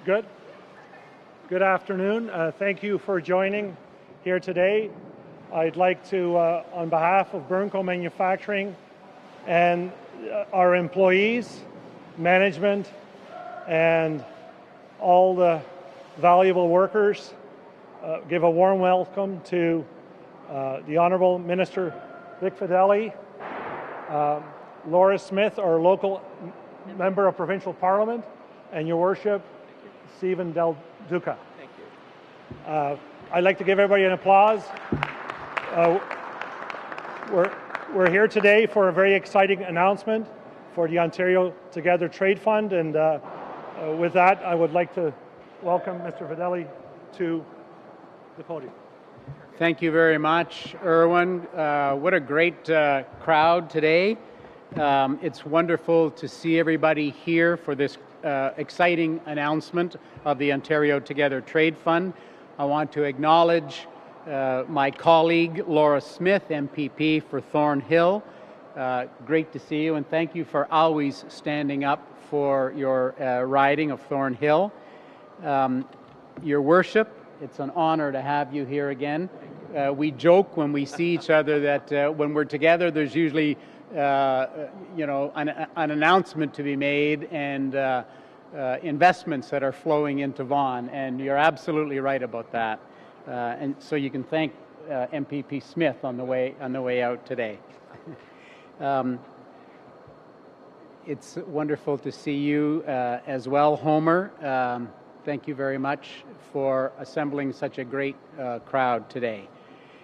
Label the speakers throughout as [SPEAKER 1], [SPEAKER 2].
[SPEAKER 1] Good. Good afternoon. Thank you for joining here today. I'd like to, on behalf of Burnco Manufacturing and our employees, management, and all the valuable workers, give a warm welcome to the Honourable Minister Vic Fedeli, Laura Smith, our local Member of Provincial Parliament, and Your Worship, Steven Del Duca.
[SPEAKER 2] Thank you.
[SPEAKER 1] I'd like to give everybody an applause. We're here today for a very exciting announcement for the Ontario Together Trade Fund, and with that, I would like to welcome Mr. Fedeli to the podium.
[SPEAKER 2] Thank you very much, Erwin. What a great crowd today. It's wonderful to see everybody here for this exciting announcement of the Ontario Together Trade Fund. I want to acknowledge my colleague Laura Smith, MPP for Thornhill. Great to see you, and thank you for always standing up for your riding of Thornhill. Your Worship, it's an honor to have you here again. We joke when we see each other that when we're together, there's usually an announcement to be made and investments that are flowing into Vaughan, and you're absolutely right about that. And so you can thank MPP Smith on the way out today. It's wonderful to see you as well, Homer. Thank you very much for assembling such a great crowd today.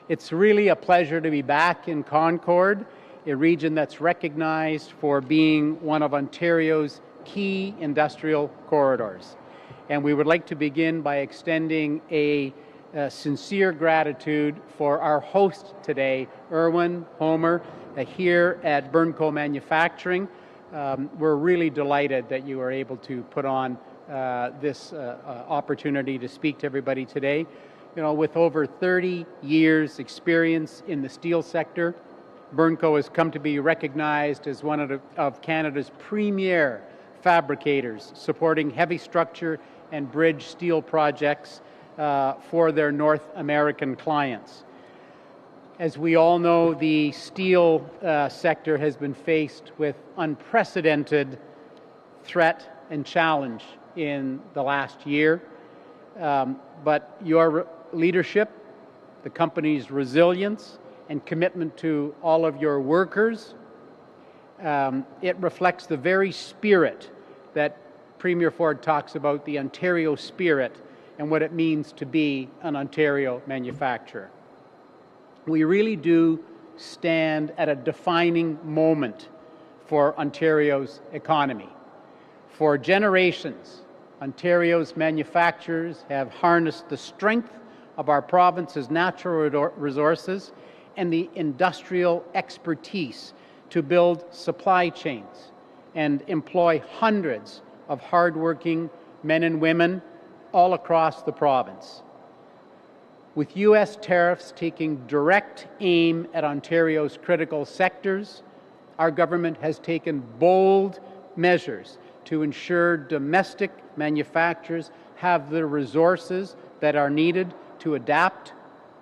[SPEAKER 2] It's really a pleasure to be back in Concord, a region that's recognized for being one of Ontario's key industrial corridors. And we would like to begin by extending a sincere gratitude for our host today, Erwin, Homer, here at Burnco Manufacturing. We're really delighted that you were able to put on this opportunity to speak to everybody today. You know, with over 30 years experience in the steel sector, Burnco has come to be recognized as one of Canada's premier fabricators, supporting heavy structure and bridge steel projects for their North American clients. As we all know, the steel sector has been faced with unprecedented threat and challenge in the last year. But your leadership, the company's resilience, and commitment to all of your workers, it reflects the very spirit that Premier Ford talks about, the Ontario spirit, and what it means to be an Ontario manufacturer. We really do stand at a defining moment for Ontario's economy. For generations, Ontario's manufacturers have harnessed the strength of our province's natural resources and the industrial expertise to build supply chains and employ hundreds of hardworking men and women all across the province. With U.S. tariffs taking direct aim at Ontario's critical sectors, our government has taken bold measures to ensure domestic manufacturers have the resources that are needed to adapt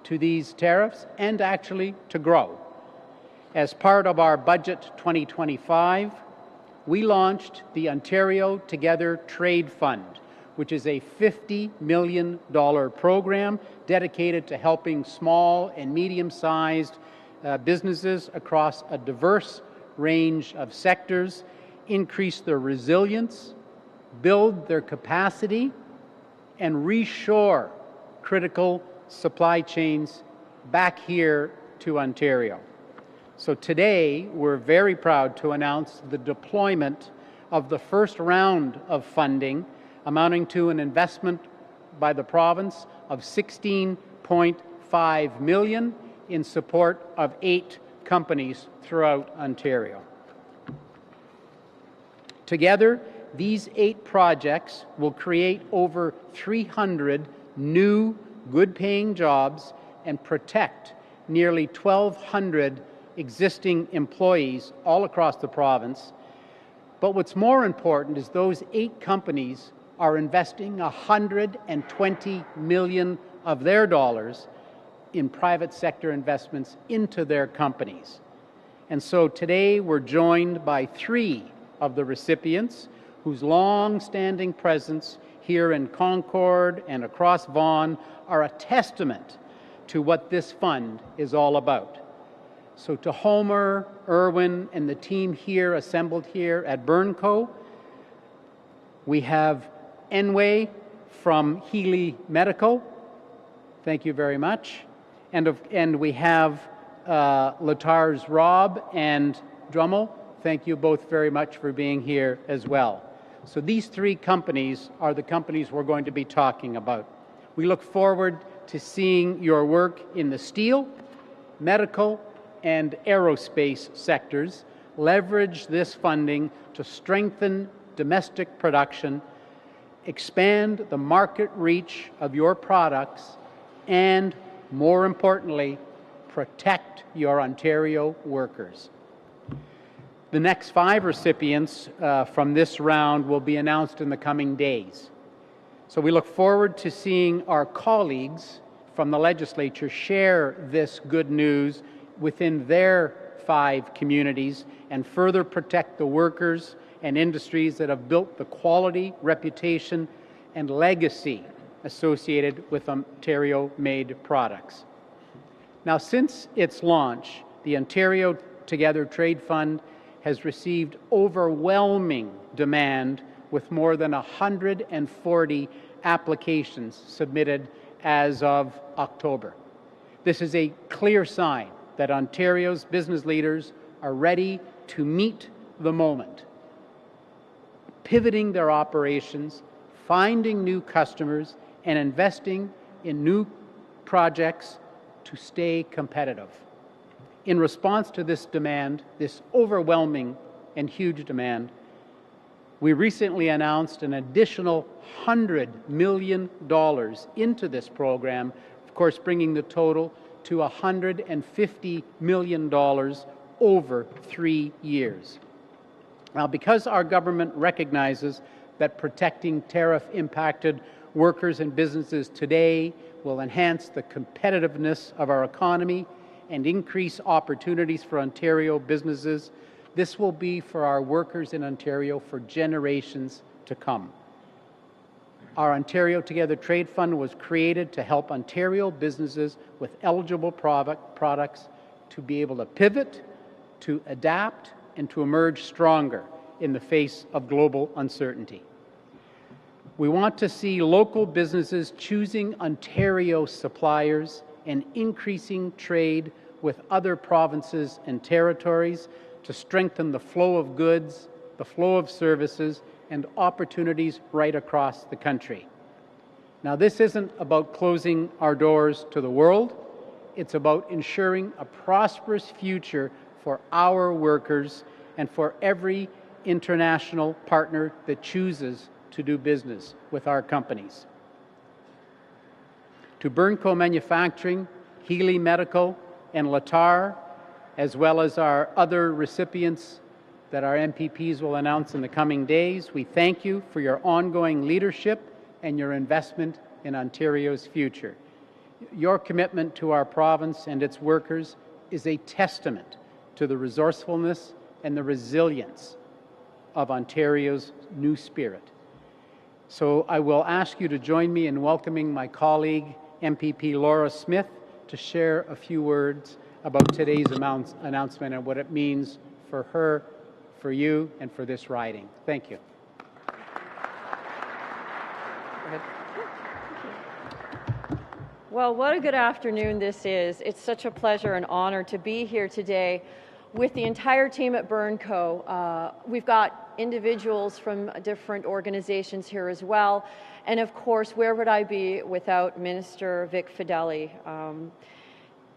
[SPEAKER 2] to these tariffs and actually to grow. As part of our Budget 2025, we launched the Ontario Together Trade Fund, which is a $50 million program dedicated to helping small and medium-sized businesses across a diverse range of sectors increase their resilience, build their capacity, and reshore critical supply chains back here to Ontario. So today, we're very proud to announce the deployment of the first round of funding amounting to an investment by the province of $16.5 million in support of 8 companies throughout Ontario. Together, these 8 projects will create over 300 new good-paying jobs and protect nearly 1,200 existing employees all across the province. But what's more important is those 8 companies are investing $120 million of their dollars in private sector investments into their companies. And so today we're joined by 3 of the recipients whose long-standing presence here in Concord and across Vaughan are a testament to what this fund is all about. So to Homer, Irwin, and the team here assembled here at Burnco, we have Enway from Healy Medical. Thank you very much. And we have Latar's Rob and Drummel. Thank you both very much for being here as well. So these 3 companies are the companies we're going to be talking about. We look forward to seeing your work in the steel, medical, and aerospace sectors. Leverage this funding to strengthen domestic production, expand the market reach of your products, and, more importantly, protect your Ontario workers. The next 5 recipients from this round will be announced in the coming days. So we look forward to seeing our colleagues from the legislature share this good news within their 5 communities and further protect the workers and industries that have built the quality, reputation, and legacy associated with Ontario-made products. Now, since its launch, the Ontario Together Trade Fund has received overwhelming demand with more than 140 applications submitted as of October. This is a clear sign that Ontario's business leaders are ready to meet the moment, pivoting their operations, finding new customers, and investing in new projects to stay competitive. In response to this demand, this overwhelming and huge demand, we recently announced an additional $100 million into this program, of course bringing the total to $150 million over 3 years. Now, because our government recognizes that protecting tariff-impacted workers and businesses today will enhance the competitiveness of our economy and increase opportunities for Ontario businesses, this will be for our workers in Ontario for generations to come. Our Ontario Together Trade Fund was created to help Ontario businesses with eligible products to be able to pivot, to adapt, and to emerge stronger in the face of global uncertainty. We want to see local businesses choosing Ontario suppliers and increasing trade with other provinces and territories to strengthen the flow of goods, the flow of services, and opportunities right across the country. Now, this isn't about closing our doors to the world. It's about ensuring a prosperous future for our workers and for every international partner that chooses to do business with our companies. To Burnco Manufacturing, Healy Medical, and Latar, as well as our other recipients that our MPPs will announce in the coming days, we thank you for your ongoing leadership and your investment in Ontario's future. Your commitment to our province and its workers is a testament to the resourcefulness and the resilience of Ontario's new spirit. So I will ask you to join me in welcoming my colleague, MPP Laura Smith, to share a few words about today's announcement and what it means for her, for you, and for this riding. Thank you.
[SPEAKER 3] Go ahead. Well, what a good afternoon this is. It's such a pleasure and honor to be here today with the entire team at Burnco. We've got individuals from different organizations here as well. And of course, where would I be without Minister Vic Fedeli,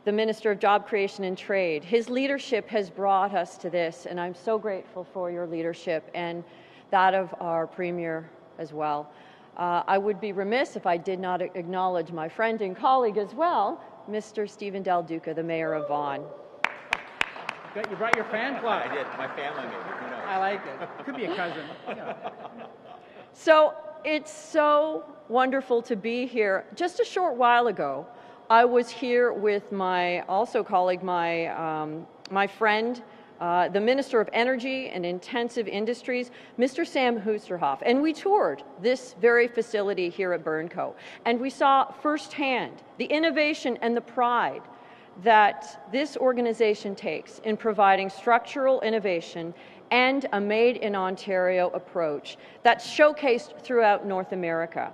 [SPEAKER 3] the Minister of Job Creation and Trade. His leadership has brought us to this, and I'm so grateful for your leadership and that of our Premier as well. I would be remiss if I did not acknowledge my friend and colleague as well, Mr. Steven Del Duca, the Mayor of Vaughan.
[SPEAKER 2] You brought your fan club.
[SPEAKER 4] I did. My family made it. Who knows?
[SPEAKER 2] I like it. Could be a cousin.
[SPEAKER 3] So it's so wonderful to be here. Just a short while ago, I was here with my colleague, my friend, the Minister of Energy and Intensive Industries, Mr. Sam Hoosterhoff, and we toured this very facility here at Burnco, and we saw firsthand the innovation and the pride that this organization takes in providing structural innovation and a Made in Ontario approach that's showcased throughout North America.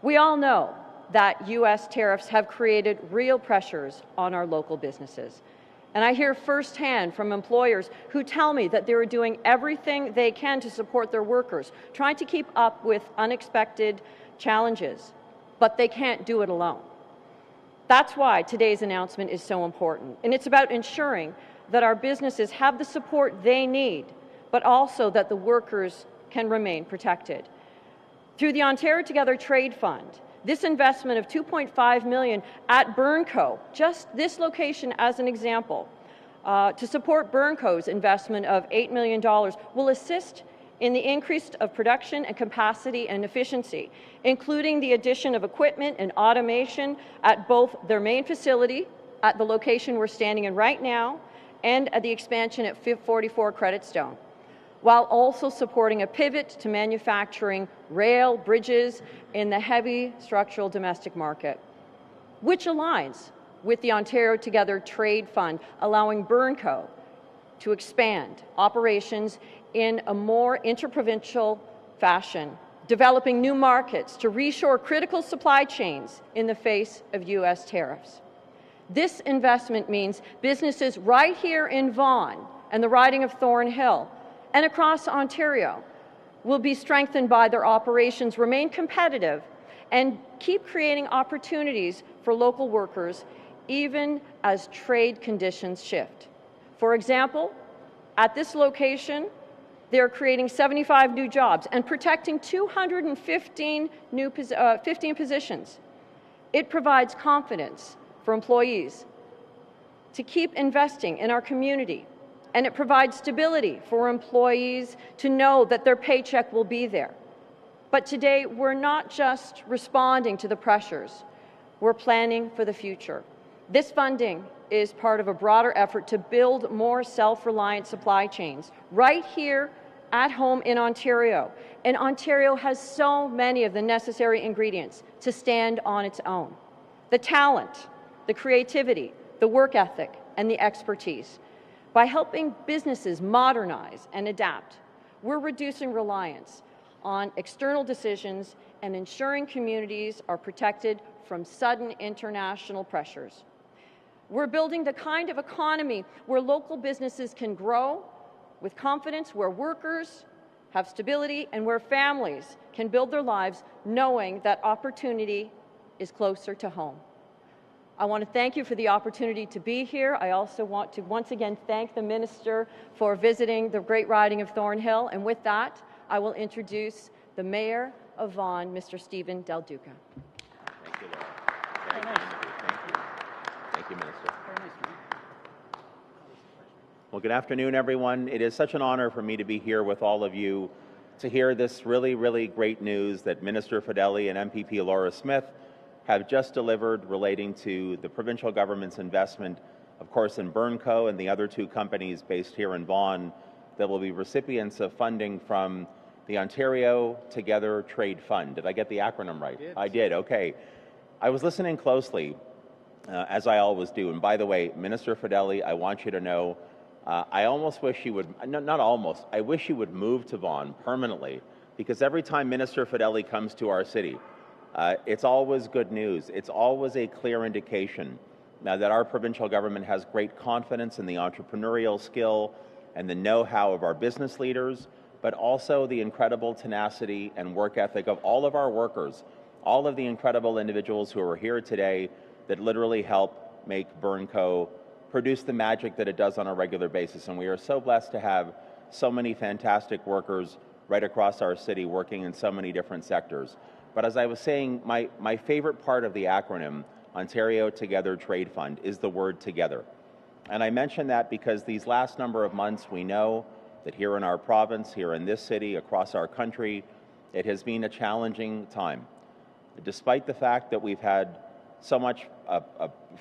[SPEAKER 3] We all know that U.S. tariffs have created real pressures on our local businesses. And I hear firsthand from employers who tell me that they are doing everything they can to support their workers, trying to keep up with unexpected challenges, but they can't do it alone. That's why today's announcement is so important. And it's about ensuring that our businesses have the support they need, but also that the workers can remain protected. Through the Ontario Together Trade Fund, this investment of $2.5 million at Burnco, just this location as an example, to support Burnco's investment of $8 million, will assist in the increase of production and capacity and efficiency, including the addition of equipment and automation at both their main facility, at the location we're standing in right now, and at the expansion at 44 Creditstone, while also supporting a pivot to manufacturing rail, bridges in the heavy structural domestic market, which aligns with the Ontario Together Trade Fund, allowing Burnco to expand operations in a more interprovincial fashion, developing new markets to reshore critical supply chains in the face of U.S. tariffs. This investment means businesses right here in Vaughan and the riding of Thornhill and across Ontario will be strengthened by their operations, remain competitive, and keep creating opportunities for local workers even as trade conditions shift. For example, at this location, they're creating 75 new jobs and protecting 215 15 positions. It provides confidence for employees to keep investing in our community, and it provides stability for employees to know that their paycheck will be there. But today, we're not just responding to the pressures, we're planning for the future. This funding is part of a broader effort to build more self-reliant supply chains right here at home in Ontario. And Ontario has so many of the necessary ingredients to stand on its own. The talent, the creativity, the work ethic, and the expertise. By helping businesses modernize and adapt, we're reducing reliance on external decisions and ensuring communities are protected from sudden international pressures. We're building the kind of economy where local businesses can grow with confidence, where workers have stability, and where families can build their lives knowing that opportunity is closer to home. I want to thank you for the opportunity to be here. I also want to once again thank the Minister for visiting the great riding of Thornhill. And with that, I will introduce the Mayor of Vaughan, Mr. Steven Del Duca.
[SPEAKER 4] Thank you, Laura. Very nice. Thank you. Thank you, Minister.
[SPEAKER 2] Very nice to meet you.
[SPEAKER 4] Well, good afternoon, everyone. It is such an honor for me to be here with all of you to hear this really, really great news that Minister Fedeli and MPP Laura Smith have just delivered relating to the provincial government's investment, of course, in Burnco and the other two companies based here in Vaughan that will be recipients of funding from the Ontario Together Trade Fund. Did I get the acronym right? I did, okay. I was listening closely, as I always do. And by the way, Minister Fedeli, I want you to know, I almost wish you would, not almost, I wish you would move to Vaughan permanently, because every time Minister Fedeli comes to our city, it's always good news. It's always a clear indication that our provincial government has great confidence in the entrepreneurial skill and the know-how of our business leaders, but also the incredible tenacity and work ethic of all of our workers, all of the incredible individuals who are here today that literally help make Burnco produce the magic that it does on a regular basis. And we are so blessed to have so many fantastic workers right across our city working in so many different sectors. But as I was saying, my favorite part of the acronym, Ontario Together Trade Fund, is the word together. And I mention that because these last number of months we know that here in our province, here in this city, across our country, It has been a challenging time. Despite the fact that we've had so much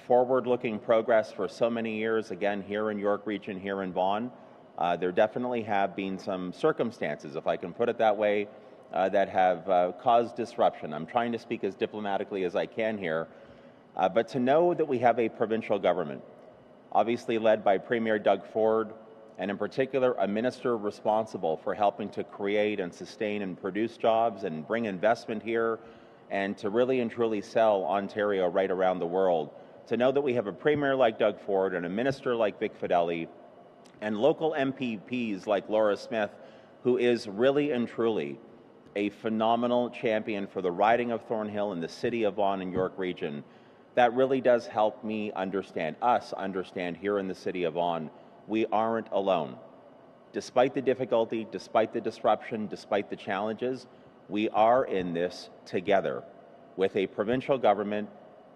[SPEAKER 4] forward-looking progress for so many years, again, here in York Region, here in Vaughan, there definitely have been some circumstances, if I can put it that way, that have caused disruption. I'm trying to speak as diplomatically as I can here, but to know that we have a provincial government, obviously led by Premier Doug Ford, and in particular a minister responsible for helping to create and sustain and produce jobs and bring investment here, and to really and truly sell Ontario right around the world. To know that we have a Premier like Doug Ford and a Minister like Vic Fedeli and local MPPs like Laura Smith, who is really and truly a phenomenal champion for the riding of Thornhill and the city of Vaughan and York Region, that really does help me understand, us understand here in the city of Vaughan, we aren't alone. Despite the difficulty, despite the disruption, despite the challenges, we are in this together with a provincial government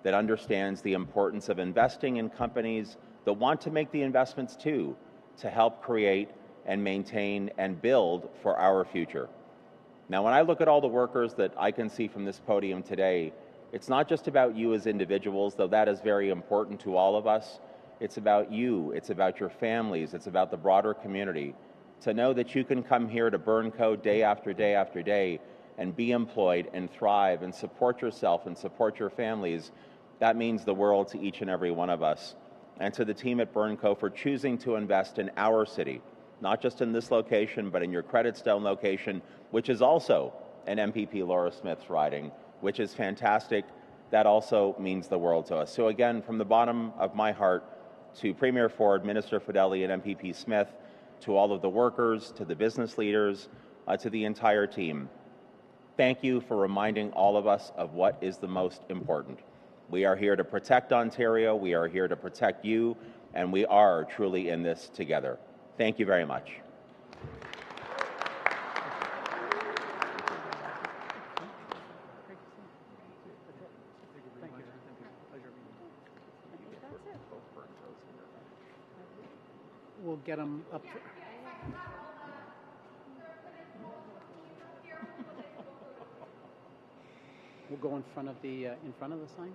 [SPEAKER 4] that understands the importance of investing in companies that want to make the investments too, to help create and maintain and build for our future. Now, when I look at all the workers that I can see from this podium today, it's not just about you as individuals, though that is very important to all of us. It's about you, it's about your families, it's about the broader community. To know that you can come here to Burnco day after day after day and be employed and thrive and support yourself and support your families, that means the world to each and every one of us. And to the team at Burnco for choosing to invest in our city, not just in this location, but in your Creditstone location, which is also an MPP Laura Smith's riding, which is fantastic. That also means the world to us. So again, from the bottom of my heart, to Premier Ford, Minister Fedeli, and MPP Smith, to all of the workers, to the business leaders, to the entire team, thank you for reminding all of us of what is the most important. We are here to protect Ontario, we are here to protect you, and we are truly in this together. Thank you very much.
[SPEAKER 2] We'll get them up. We'll go in front of the sign.